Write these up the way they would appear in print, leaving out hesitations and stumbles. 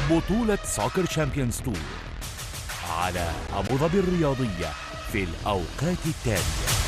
بطولة سوكر شامبيونز تور على أبوظبي الرياضية في الأوقات التالية.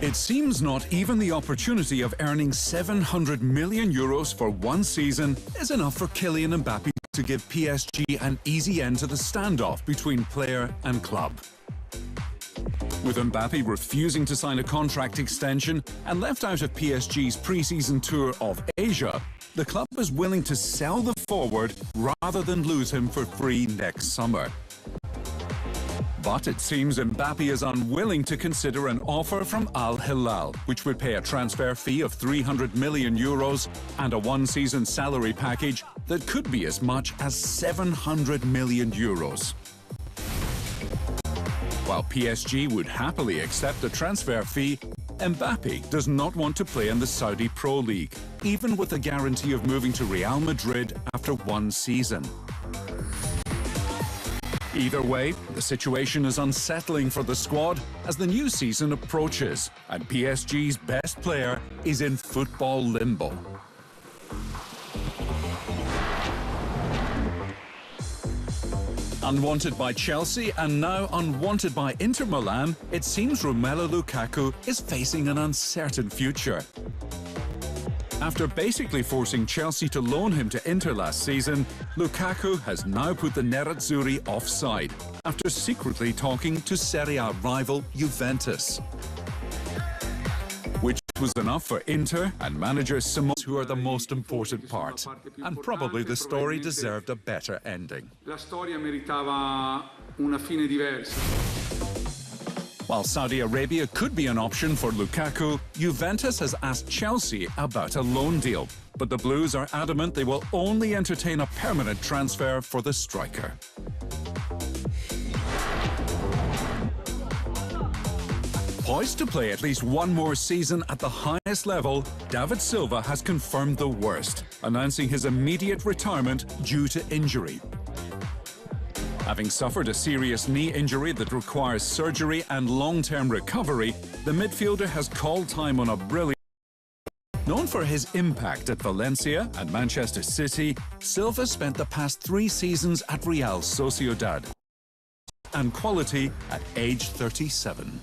It seems not even the opportunity of earning 700 million euros for one season is enough for Kylian Mbappé to give PSG an easy end to the standoff between player and club. With Mbappé refusing to sign a contract extension and left out of PSG's pre-season tour of Asia, the club is willing to sell the forward rather than lose him for free next summer. But it seems Mbappé is unwilling to consider an offer from Al Hilal, which would pay a transfer fee of 300 million euros and a one-season salary package that could be as much as 700 million euros. While PSG would happily accept the transfer fee, Mbappé does not want to play in the Saudi Pro League, even with the guarantee of moving to Real Madrid after one season. Either way, the situation is unsettling for the squad as the new season approaches, and PSG's best player is in football limbo. Unwanted by Chelsea and now unwanted by Inter Milan, it seems Romelu Lukaku is facing an uncertain future. After basically forcing Chelsea to loan him to Inter last season, Lukaku has now put the Nerazzurri offside after secretly talking to Serie A rival Juventus. Which was enough for Inter and manager Simone, who are the most important part. And probably the story deserved a better ending. La storia meritava una fine diversa. While Saudi Arabia could be an option for Lukaku, Juventus has asked Chelsea about a loan deal. But the Blues are adamant they will only entertain a permanent transfer for the striker. Poised to play at least one more season at the highest level, David Silva has confirmed the worst, announcing his immediate retirement due to injury. Having suffered a serious knee injury that requires surgery and long-term recovery, the midfielder has called time on a brilliant. Known for his impact at Valencia and Manchester City, Silva spent the past 3 seasons at Real Sociedad and quality at age 37.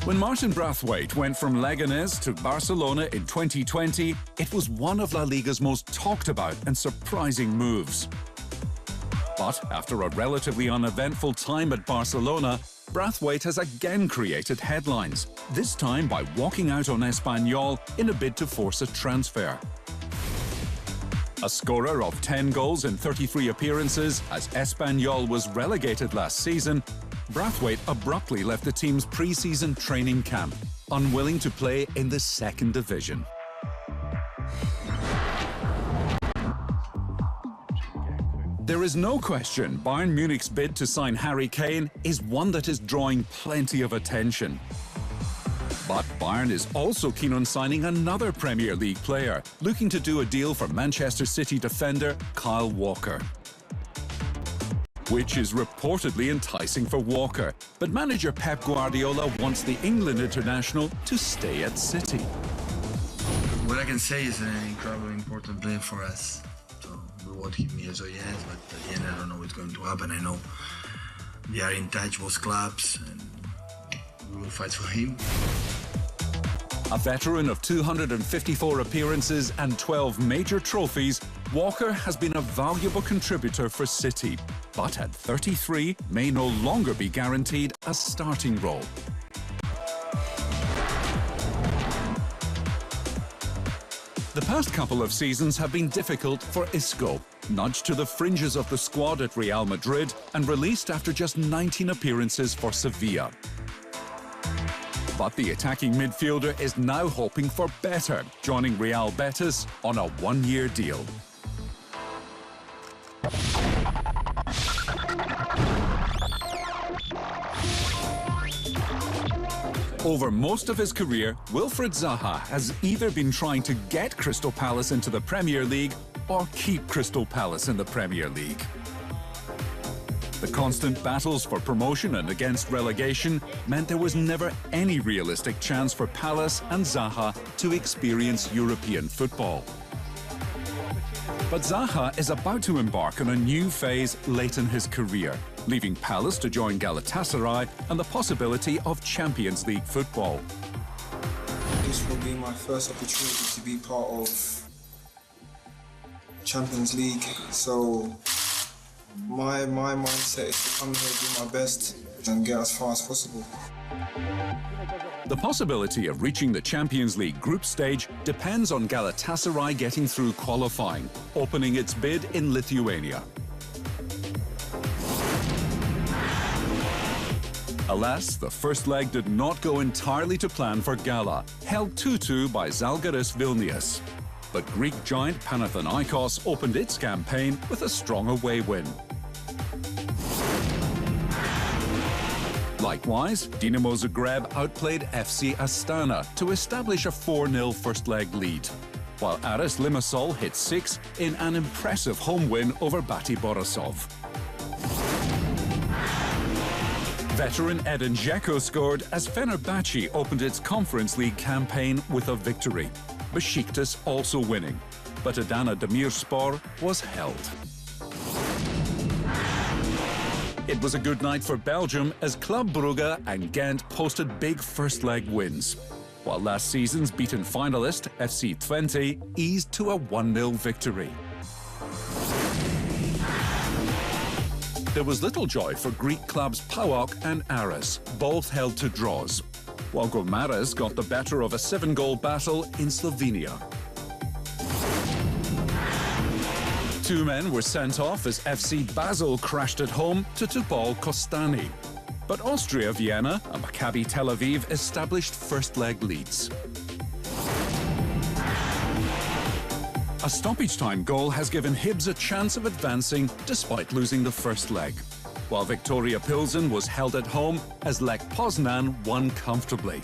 When Martin Braithwaite went from Leganés to Barcelona in 2020, it was one of La Liga's most talked about and surprising moves. But after a relatively uneventful time at Barcelona, Braithwaite has again created headlines, this time by walking out on Espanyol in a bid to force a transfer. A scorer of 10 goals in 33 appearances as Espanyol was relegated last season, Braithwaite abruptly left the team's pre-season training camp, unwilling to play in the second division. There is no question Bayern Munich's bid to sign Harry Kane is one that is drawing plenty of attention. But Bayern is also keen on signing another Premier League player, looking to do a deal for Manchester City defender Kyle Walker. Which is reportedly enticing for Walker, but manager Pep Guardiola wants the England international to stay at City. What I can say is an incredibly important player for us. So we want him here, so yes, but at the end I don't know what's going to happen. I know we are in touch with clubs and we will fight for him. A veteran of 254 appearances and 12 major trophies, Walker has been a valuable contributor for City. but at 33 may no longer be guaranteed a starting role. The past couple of seasons have been difficult for Isco, nudged to the fringes of the squad at Real Madrid and released after just 19 appearances for Sevilla. But the attacking midfielder is now hoping for better, joining Real Betis on a one-year deal. Over most of his career, Wilfried Zaha has either been trying to get Crystal Palace into the Premier League or keep Crystal Palace in the Premier League. The constant battles for promotion and against relegation meant there was never any realistic chance for Palace and Zaha to experience European football. But Zaha is about to embark on a new phase late in his career, leaving Palace to join Galatasaray and the possibility of Champions League football. This will be my first opportunity to be part of Champions League, so my mindset is to come here, do my best and get as far as possible. The possibility of reaching the Champions League group stage depends on Galatasaray getting through qualifying, opening its bid in Lithuania. Alas, the first leg did not go entirely to plan for Gala, held 2-2 by Žalgiris Vilnius. But Greek giant Panathinaikos opened its campaign with a strong away win. Likewise, Dinamo Zagreb outplayed FC Astana to establish a 4-0 first-leg lead, while Aris Limassol hit 6 in an impressive home win over Bati Borisov. Veteran Edin Dzeko scored as Fenerbahce opened its Conference League campaign with a victory, Besiktas also winning, but Adana Demirspor was held. It was a good night for Belgium as Club Brugge and Ghent posted big first-leg wins, while last season's beaten finalist FC Twente eased to a 1-0 victory. There was little joy for Greek clubs PAOK and Aris, both held to draws, while Gomares got the better of a 7-goal battle in Slovenia. Two men were sent off as FC Basel crashed at home to Topol Kostani. But Austria Vienna and Maccabi Tel Aviv established first-leg leads. A stoppage-time goal has given Hibs a chance of advancing despite losing the first leg, while Victoria Pilsen was held at home as Lech Poznan won comfortably.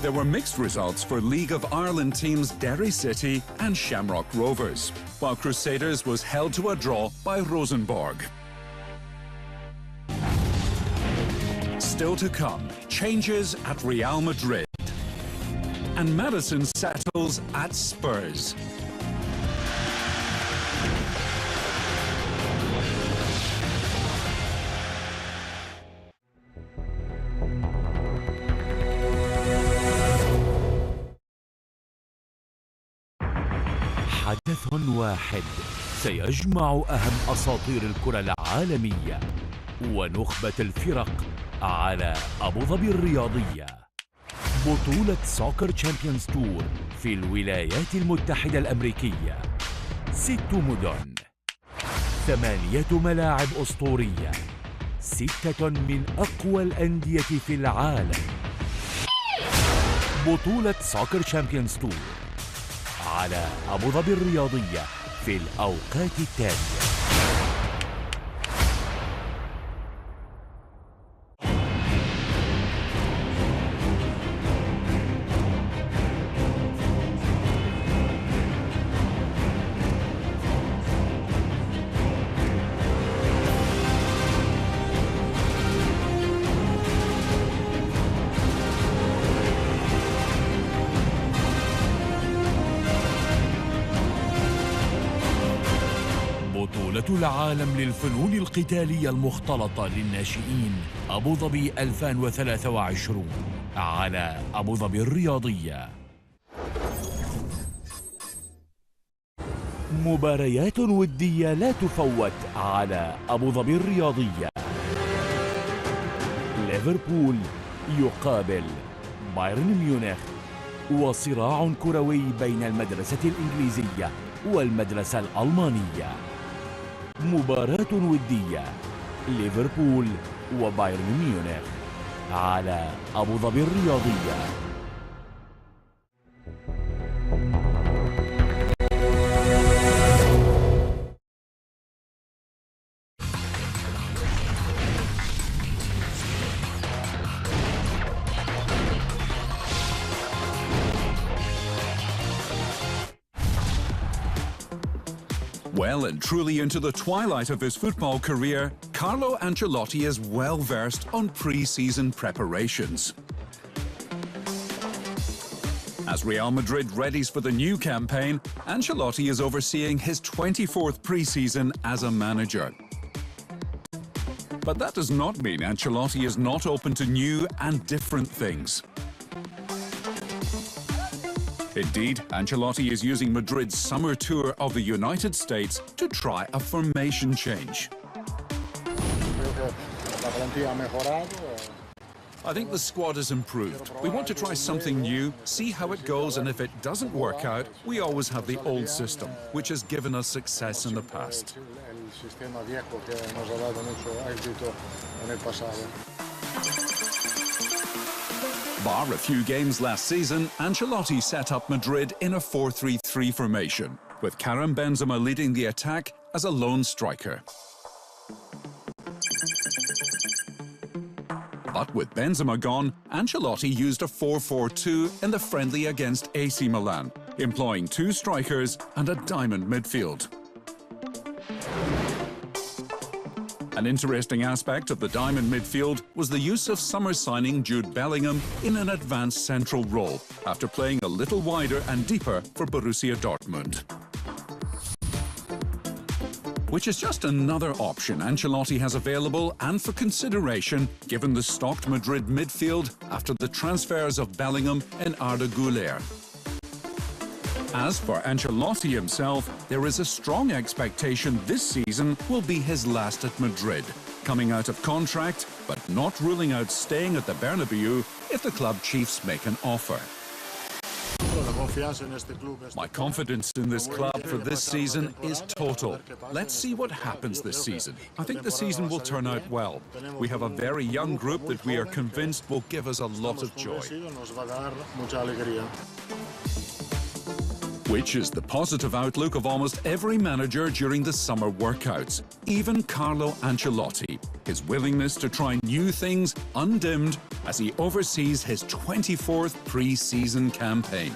There were mixed results for League of Ireland teams Derry City and Shamrock Rovers, while Crusaders was held to a draw by Rosenborg. Still to come, changes at Real Madrid. And Madison settles at Spurs. حدث واحد سيجمع أهم أساطير الكرة العالمية ونخبة الفرق على أبوظبي الرياضية. بطولة سوكر تشامبيونز تور في الولايات المتحدة الأمريكية. 6 مدن، 8 ملاعب أسطورية، 6 من أقوى الأندية في العالم. بطولة سوكر تشامبيونز تور على أبوظبي الرياضية في الأوقات التالية. بطولة العالم للفنون القتالية المختلطة للناشئين أبوظبي 2023 على أبوظبي الرياضية. مباريات ودية لا تفوت على أبوظبي الرياضية. ليفربول يقابل بايرن ميونخ، وصراع كروي بين المدرسة الإنجليزية والمدرسة الألمانية. مباراة ودية ليفربول وبايرن ميونخ على أبوظبي الرياضية. Well and truly into the twilight of his football career, Carlo Ancelotti is well versed on pre-season preparations. As Real Madrid readies for the new campaign, Ancelotti is overseeing his 24th pre-season as a manager. But that does not mean Ancelotti is not open to new and different things. Indeed, Ancelotti is using Madrid's summer tour of the United States to try a formation change. I think the squad has improved. We want to try something new, see how it goes, and if it doesn't work out, we always have the old system, which has given us success in the past. Bar a few games last season, Ancelotti set up Madrid in a 4-3-3 formation, with Karim Benzema leading the attack as a lone striker. But with Benzema gone, Ancelotti used a 4-4-2 in the friendly against AC Milan, employing two strikers and a diamond midfield. An interesting aspect of the diamond midfield was the use of summer signing Jude Bellingham in an advanced central role, after playing a little wider and deeper for Borussia Dortmund. Which is just another option Ancelotti has available and for consideration, given the stocked Madrid midfield after the transfers of Bellingham and Arda Güler. As for Ancelotti himself, there is a strong expectation this season will be his last at Madrid, coming out of contract, but not ruling out staying at the Bernabeu if the club chiefs make an offer. My confidence in this club for this season is total. Let's see what happens this season. I think the season will turn out well. We have a very young group that we are convinced will give us a lot of joy. Which is the positive outlook of almost every manager during the summer workouts, even Carlo Ancelotti. His willingness to try new things undimmed as he oversees his 24th pre-season campaign.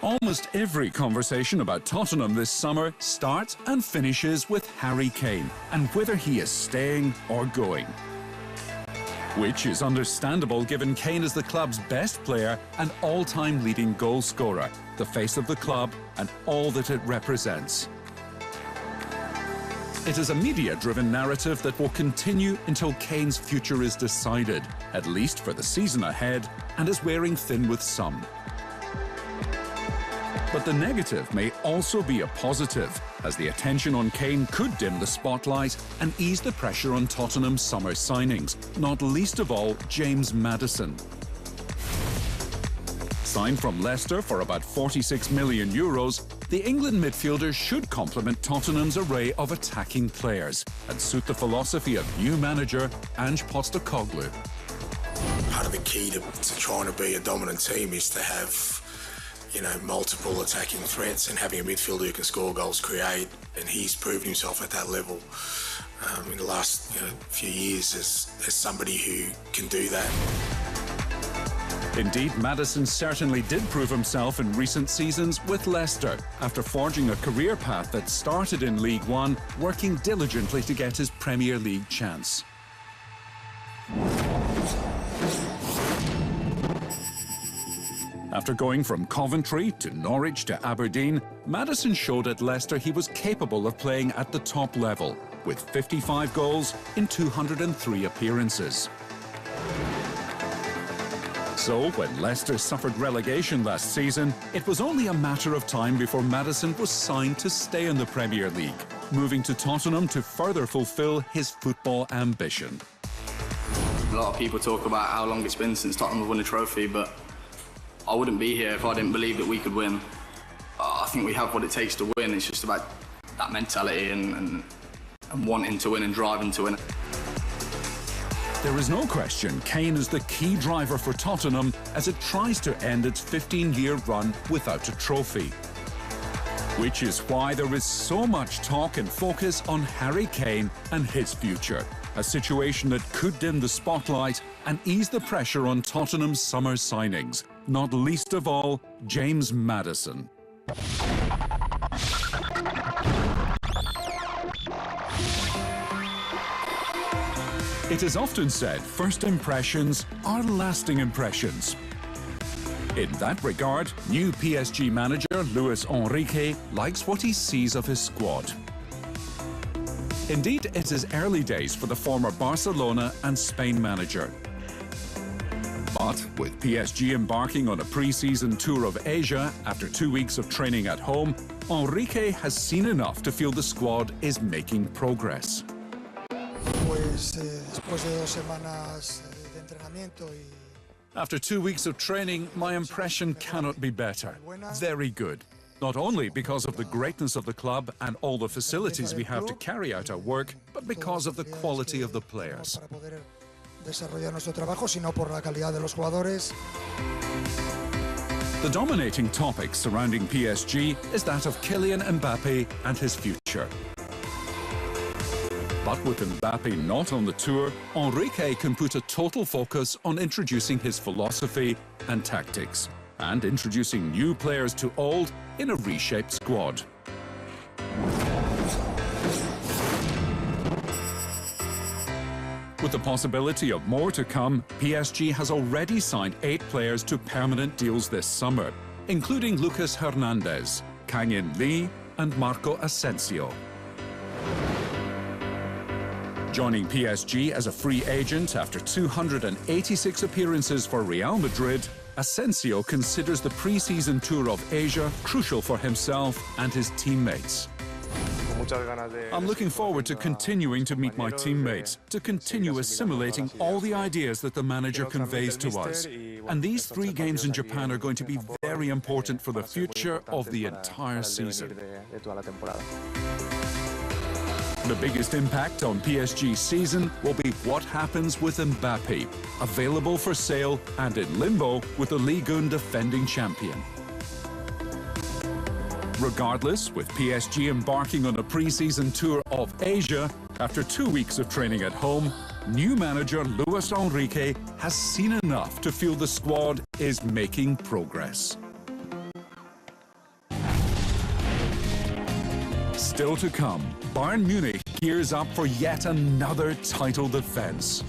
Almost every conversation about Tottenham this summer starts and finishes with Harry Kane and whether he is staying or going. Which is understandable given Kane is the club's best player and all-time leading goal scorer, the face of the club and all that it represents. It is a media-driven narrative that will continue until Kane's future is decided, at least for the season ahead, and is wearing thin with some. But the negative may also be a positive, as the attention on Kane could dim the spotlight and ease the pressure on Tottenham's summer signings, not least of all James Maddison. Signed from Leicester for about €46 million, the England midfielder should complement Tottenham's array of attacking players and suit the philosophy of new manager Ange Postecoglou. Part of the key to trying to be a dominant team is to have, multiple attacking threats and having a midfielder who can score goals, create, and he's proven himself at that level in the last few years as somebody who can do that. Indeed, Maddison certainly did prove himself in recent seasons with Leicester, after forging a career path that started in League One, working diligently to get his Premier League chance. After going from Coventry to Norwich to Aberdeen, Maddison showed at Leicester he was capable of playing at the top level, with 55 goals in 203 appearances. So, when Leicester suffered relegation last season, it was only a matter of time before Maddison was signed to stay in the Premier League, moving to Tottenham to further fulfil his football ambition. A lot of people talk about how long it's been since Tottenham have won a trophy, but I wouldn't be here if I didn't believe that we could win. I think we have what it takes to win. It's just about that mentality and wanting to win and driving to win. There is no question Kane is the key driver for Tottenham as it tries to end its 15-year run without a trophy. Which is why there is so much talk and focus on Harry Kane and his future, a situation that could dim the spotlight and ease the pressure on Tottenham's summer signings, not least of all, James Maddison. It is often said first impressions are lasting impressions. In that regard, new PSG manager Luis Enrique likes what he sees of his squad. Indeed, it is early days for the former Barcelona and Spain manager. But with PSG embarking on a pre-season tour of Asia after 2 weeks of training at home, Enrique has seen enough to feel the squad is making progress. After 2 weeks of training, my impression cannot be better. Very good. Not only because of the greatness of the club and all the facilities we have to carry out our work, but because of the quality of the players. The dominating topic surrounding PSG is that of Kylian Mbappe and his future. But with Mbappe not on the tour, Enrique can put a total focus on introducing his philosophy and tactics, and introducing new players to old in a reshaped squad. With the possibility of more to come, PSG has already signed 8 players to permanent deals this summer, including Lucas Hernandez, Kang-in Lee and Marco Asensio. Joining PSG as a free agent after 286 appearances for Real Madrid, Asensio considers the pre-season tour of Asia crucial for himself and his teammates. I'm looking forward to continuing to meet my teammates, to continue assimilating all the ideas that the manager conveys to us. And these 3 games in Japan are going to be very important for the future of the entire season. The biggest impact on PSG's season will be what happens with Mbappe, available for sale and in limbo with the Ligue 1 defending champion. Regardless, with PSG embarking on a pre-season tour of Asia after 2 weeks of training at home, new manager Luis Enrique has seen enough to feel the squad is making progress. Still to come, Bayern Munich gears up for yet another title defense.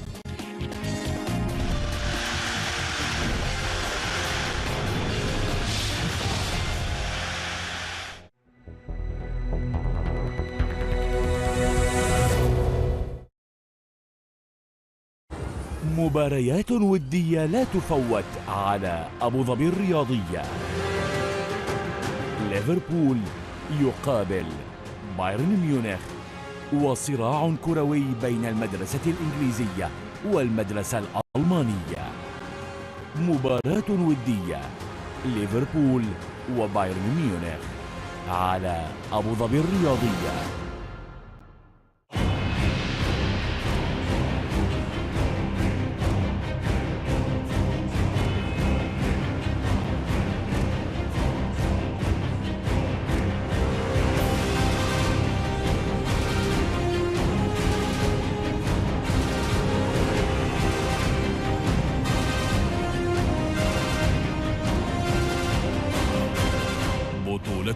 مباريات ودية لا تفوت على أبوظبي الرياضية. ليفربول يقابل بايرن ميونخ، وصراع كروي بين المدرسة الإنجليزية والمدرسة الألمانية. مباراة ودية ليفربول وبايرن ميونخ على أبوظبي الرياضية.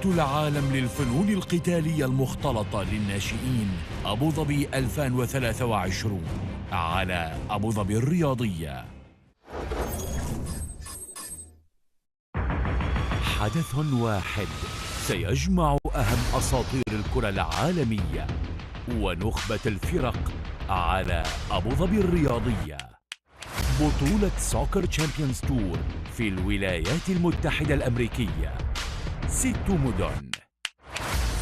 العالم للفنون القتالية المختلطة للناشئين أبوظبي 2023 على أبوظبي الرياضية. حدث واحد سيجمع أهم أساطير الكرة العالمية ونخبة الفرق على أبوظبي الرياضية. بطولة سوكر تشامبيونز تور في الولايات المتحدة الأمريكية. 6 مدن،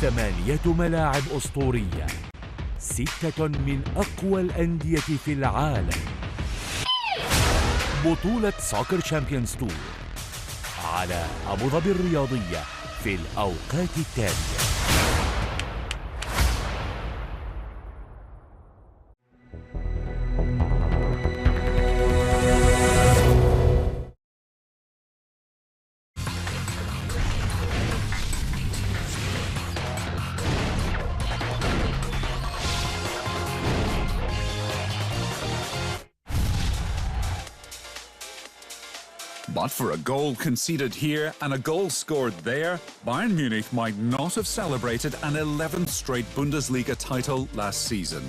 8 ملاعب أسطورية، 6 من أقوى الأندية في العالم. بطولة سوكر تشامبيونز تور على أبوظبي الرياضية في الأوقات التالية. But for a goal conceded here and a goal scored there, Bayern Munich might not have celebrated an 11th straight Bundesliga title last season.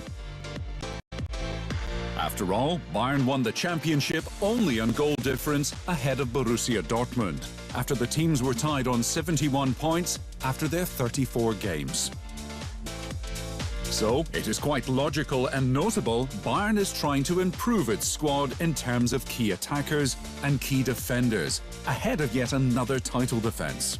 After all, Bayern won the championship only on goal difference ahead of Borussia Dortmund, after the teams were tied on 71 points after their 34 games. So, it is quite logical and notable Bayern is trying to improve its squad in terms of key attackers and key defenders, ahead of yet another title defence.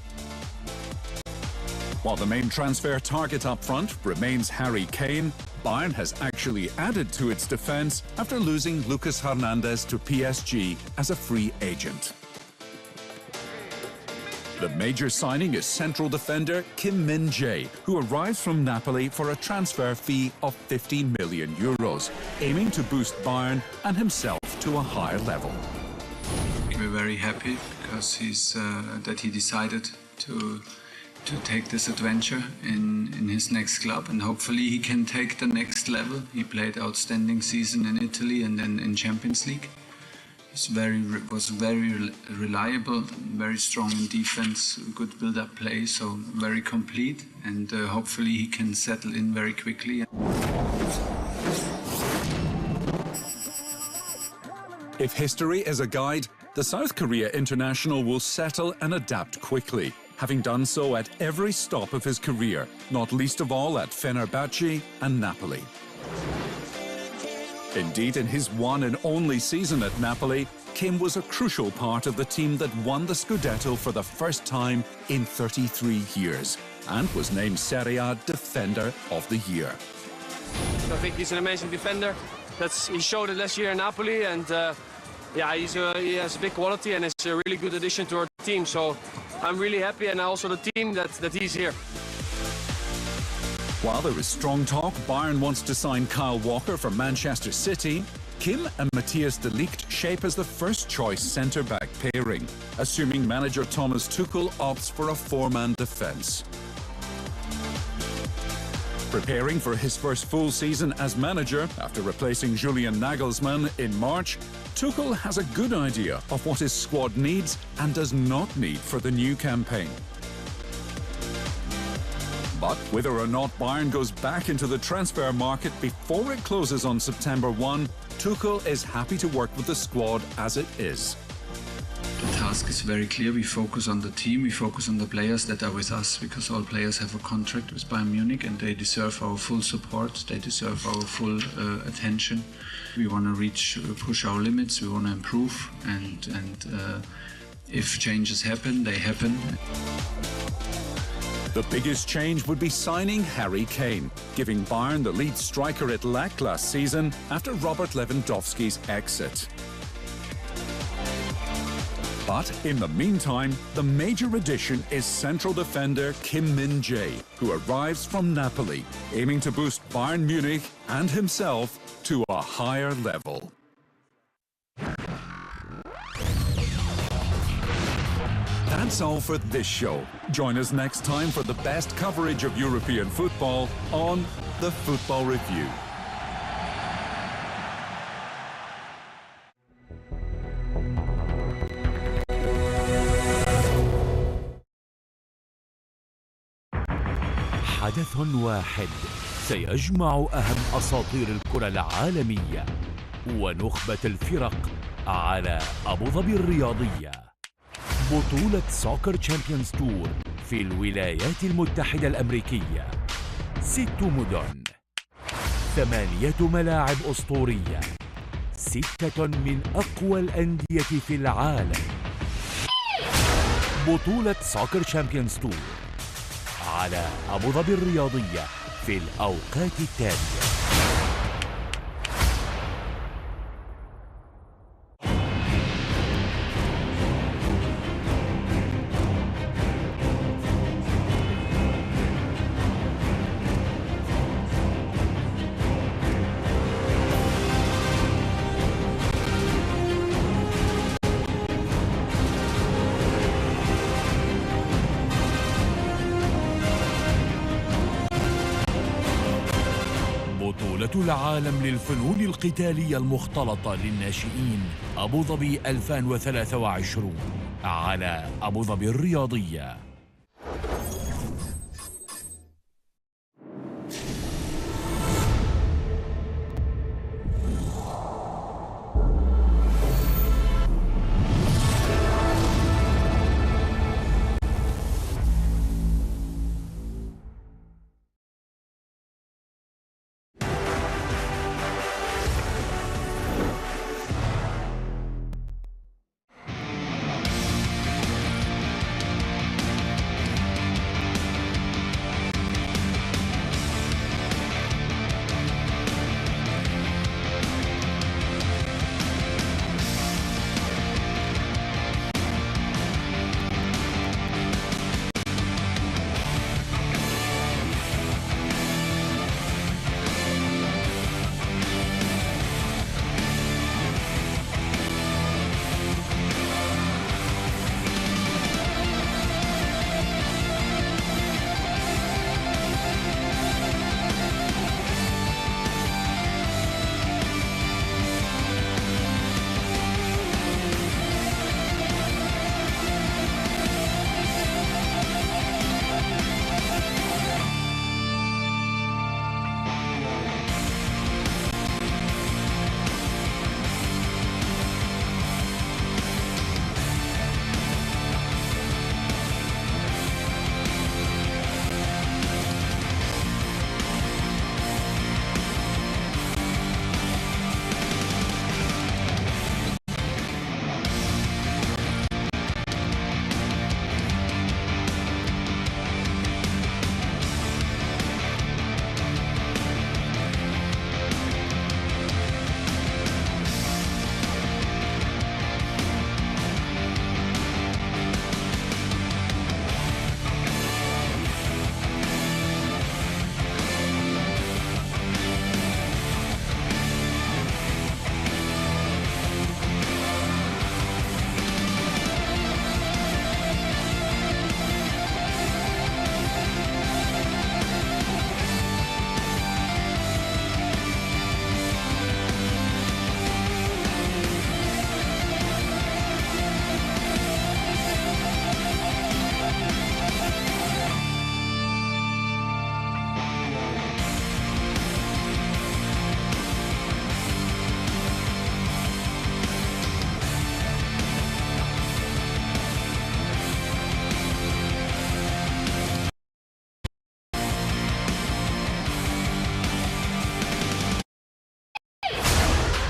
While the main transfer target up front remains Harry Kane, Bayern has actually added to its defence after losing Lucas Hernandez to PSG as a free agent. The major signing is central defender Kim Min-jae, who arrives from Napoli for a transfer fee of €15 million, aiming to boost Bayern and himself to a higher level. We're very happy because that he decided to take this adventure in his next club, and hopefully he can take the next level. He played outstanding season in Italy and then in Champions League. Was very reliable, very strong in defense, good build-up play, so very complete, and hopefully he can settle in very quickly. If history is a guide, the South Korea international will settle and adapt quickly, having done so at every stop of his career, not least of all at Fenerbahce and Napoli. Indeed, in his one and only season at Napoli, Kim was a crucial part of the team that won the Scudetto for the first time in 33 years and was named Serie A Defender of the Year. I think he's an amazing defender. He showed it last year in Napoli, and he has big quality and is a really good addition to our team. So I'm really happy, and also the team that he's here. While there is strong talk Bayern wants to sign Kyle Walker from Manchester City, Kim and Matthias de Ligt shape as the first-choice centre-back pairing, assuming manager Thomas Tuchel opts for a four-man defence. Preparing for his first full season as manager after replacing Julian Nagelsmann in March, Tuchel has a good idea of what his squad needs and does not need for the new campaign. But whether or not Bayern goes back into the transfer market before it closes on September 1, Tuchel is happy to work with the squad as it is. The task is very clear. We focus on the team, we focus on the players that are with us, because all players have a contract with Bayern Munich and they deserve our full support, they deserve our full attention. We want to push our limits, we want to improve, and if changes happen, they happen. The biggest change would be signing Harry Kane, giving Bayern the lead striker it lacked last season after Robert Lewandowski's exit. But in the meantime, the major addition is central defender Kim Min-jae, who arrives from Napoli, aiming to boost Bayern Munich and himself to a higher level. That's all for this show. Join us next time for the best coverage of European football on The Football Review. حدث واحد سيجمع أهم أساطير الكرة العالمية ونخبة الفرق على أبوظبي الرياضية. بطولة سوكر تشامبيونز تور في الولايات المتحدة الأمريكية. 6 مدن، 8 ملاعب أسطورية، 6 من أقوى الأندية في العالم. بطولة سوكر شامبيونز تور على أبوظبي الرياضية في الأوقات التالية. بطولة العالم للفنون القتالية المختلطة للناشئين أبوظبي 2023 على أبوظبي الرياضية.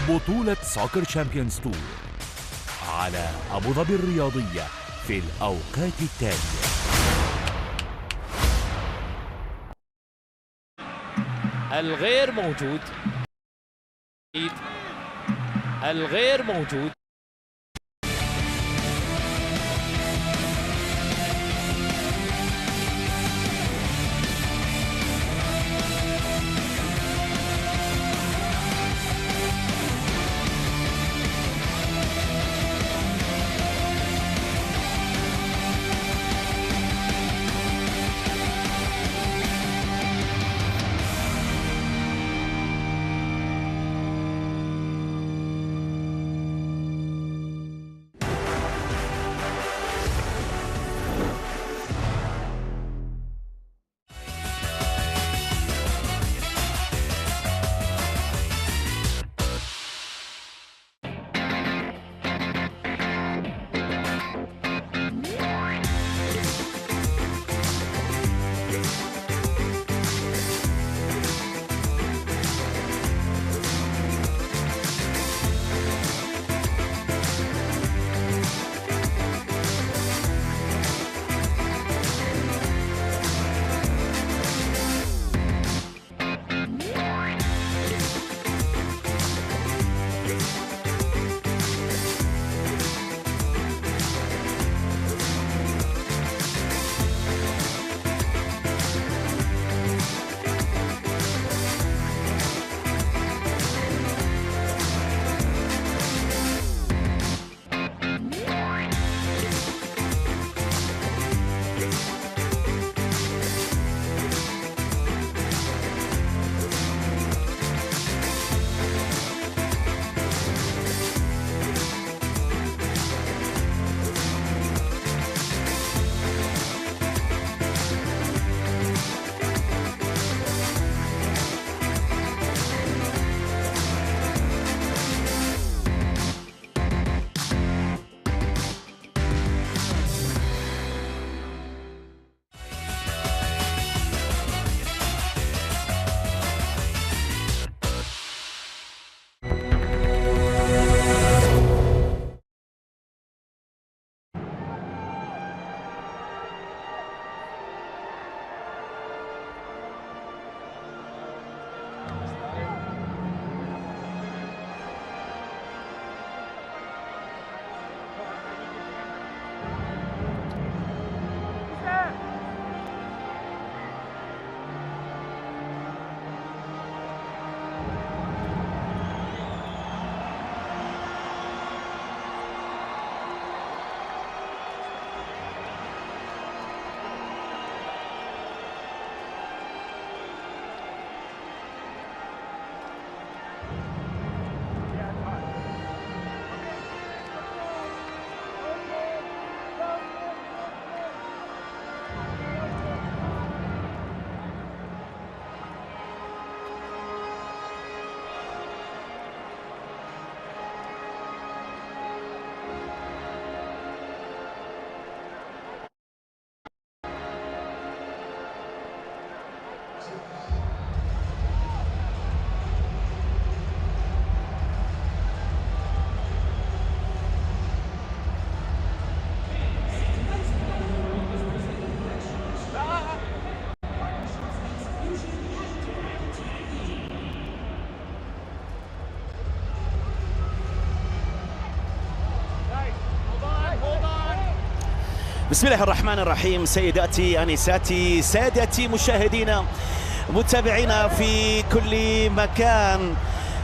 بطولة سوكر شامبيونز تور على أبوظبي الرياضية في الأوقات التالية. الغير موجود، الغير موجود. بسم الله الرحمن الرحيم. سيداتي أنساتي سادتي مشاهدينا متابعينا في كل مكان،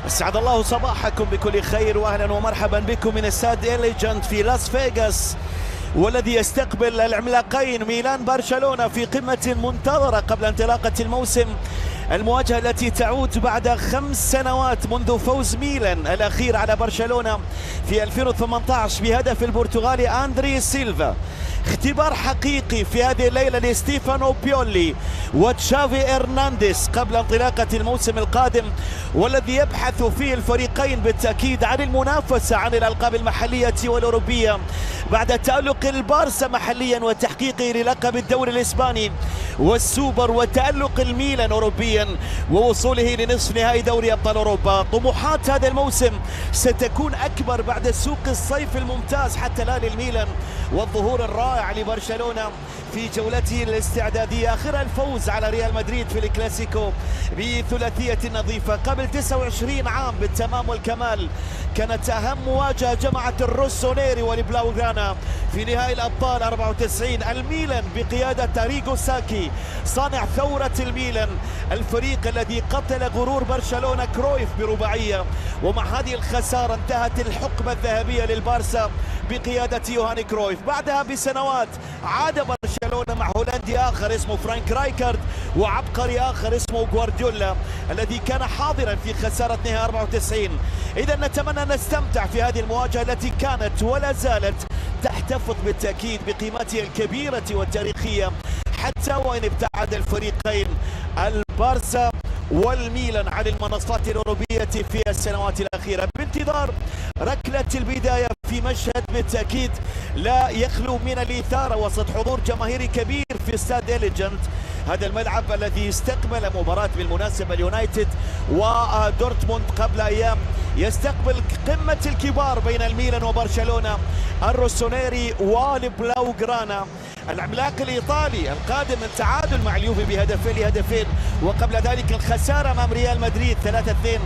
اسعد الله صباحكم بكل خير واهلا ومرحبا بكم من استاد إليجنت في لاس فيغاس، والذي يستقبل العملاقين ميلان برشلونة في قمة منتظرة قبل انطلاقة الموسم. المواجهة التي تعود بعد 5 سنوات منذ فوز ميلان الأخير على برشلونة في 2018 بهدف البرتغالي أندري سيلفا. اختبار حقيقي في هذه الليلة لستيفانو بيولي وتشافي إرنانديز قبل انطلاقة الموسم القادم، والذي يبحث فيه الفريقين بالتأكيد عن المنافسة عن الألقاب المحلية والأوروبية بعد تألق البارسا محليا وتحقيقه للقب الدوري الإسباني والسوبر، وتألق الميلان أوروبيا ووصوله لنصف نهائي دوري أبطال أوروبا. طموحات هذا الموسم ستكون أكبر بعد سوق الصيف الممتاز حتى الآن للميلان والظهور الرائع لبرشلونة في جولته الاستعدادية، آخر الفوز على ريال مدريد في الكلاسيكو بثلاثية نظيفة قبل 29 عام بالتمام والكمال. كانت أهم مواجهة جمعت الروسونيري والبلاوغرانا في نهائي الأبطال 94. الميلان بقيادة ريغو ساكي صانع ثورة الميلان، الفريق الذي قتل غرور برشلونة كرويف برباعية، ومع هذه الخسارة انتهت الحقبة الذهبية للبارسا بقيادة يوهان كرويف. بعدها بسنوات عاد برشلونة مع هولندي آخر اسمه فرانك رايكارد وعبقري آخر اسمه جوارديولا الذي كان حاضرا في خسارة نهائي 94. إذا نتمنى أن نستمتع في هذه المواجهة التي كانت ولا زالت تحتفظ بالتأكيد بقيمتها الكبيرة والتاريخية حتى وإن ابتعد الفريقين البارسا والميلان عن المنصات الأوروبية في السنوات الأخيرة. بانتظار ركلة البداية في مشهد بالتأكيد لا يخلو من الإثارة وسط حضور جماهيري كبير في استاد إليجنت، هذا الملعب الذي استقبل مباراة بالمناسبة اليونايتد ودورتموند قبل أيام، يستقبل قمة الكبار بين الميلان وبرشلونة، الروسونيري والبلاوغرانا. العملاق الإيطالي القادم من تعادل مع اليوم بهدفين وقبل ذلك الخسارة أمام ريال مدريد 3-2.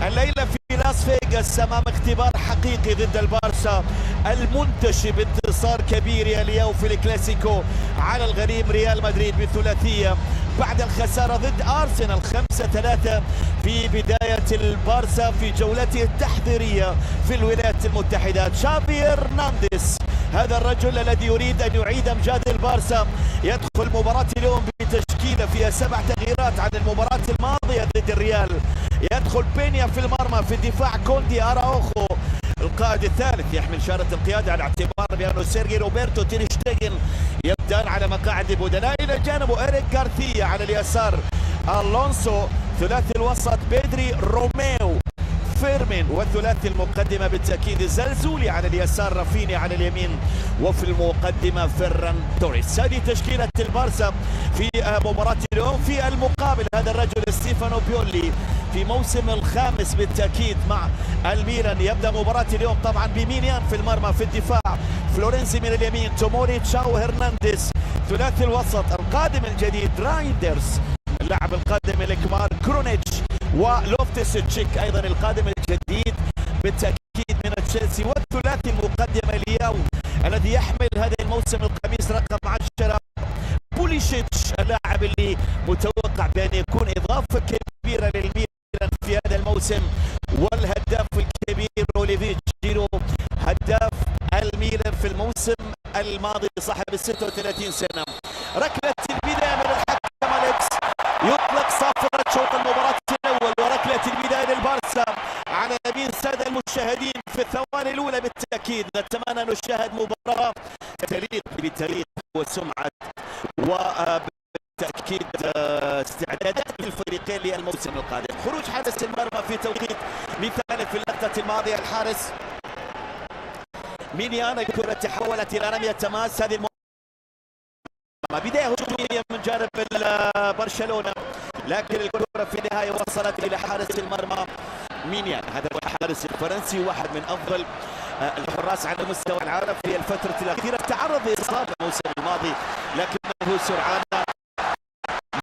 الليلة في لاس فيغاس أمام اختبار حقيقي ضد البارسا المنتشي بانتصار كبير يا اليوم في الكلاسيكو على الغريم ريال مدريد بثلاثية بعد الخسارة ضد أرسنال 5-3 في بداية البارسا في جولته التحضيرية في الولايات المتحدة. تشافي إرنانديز هذا الرجل الذي يريد أن يعيد أمجاد البارسا يدخل مباراة اليوم بتشكيلة فيها 7 تغييرات عن المباراة الماضية ضد الريال. يدخل بينيا في المرمى، في الدفاع كوندي أراوخو القائد الثالث يحمل شارة القيادة على اعتبار بأنه سيرجي روبرتو تيرشتيجن يبدأ على مقاعد البدلاء، إلى جانبه إريك غارثيا على اليسار، ألونسو ثلاثي الوسط بيدري روميو فيرمين، والثلاثي المقدمة بالتأكيد زلزولي على اليسار، رافيني على اليمين، وفي المقدمة فيران توريس. هذه تشكيلة البارسا في مباراة اليوم. في المقابل هذا الرجل ستيفانو بيولي في موسم الخامس بالتأكيد مع الميلان، يبدأ مباراة اليوم طبعا بمينيان في المرمى، في الدفاع فلورنزي من اليمين، توموري تشاو هرنانديز، ثلاثي الوسط القادم الجديد رايندرز، اللاعب القادم الكبار كرونيتش، ولوفتس تشيك ايضا القادم الجديد بالتاكيد من تشيلسي، والثلاثي المقدم اليوم الذي يحمل هذا الموسم القميص رقم 10 بوليشيتش، اللاعب اللي متوقع بان يكون اضافه كبيره للميلان في هذا الموسم، والهداف الكبير اوليفي جيرو هداف الميلان في الموسم الماضي صاحب 36 سنه. ركله البدايه من الحكم اليكس، يطلق صافرة شوط المباراة الأول وركلة البداية للبارسا على يمين السادة المشاهدين في الثواني الأولى. بالتأكيد نتمنى أن نشاهد مباراة تليق بتاريخ وسمعة وبالتأكيد استعدادات الفريقين للموسم القادم. خروج حارس المرمى في توقيت مثالي في اللقطة الماضية، الحارس ميلان، الكرة تحولت إلى رمية تماس. هذه بداية هجومية من جانب برشلونة، لكن الكرة في النهاية وصلت إلى حارس المرمى مينيان. هذا هو الحارس الفرنسي، واحد من أفضل الحراس على مستوى العالم في الفترة الأخيرة. تعرض لإصابة الموسم الماضي لكنه سرعان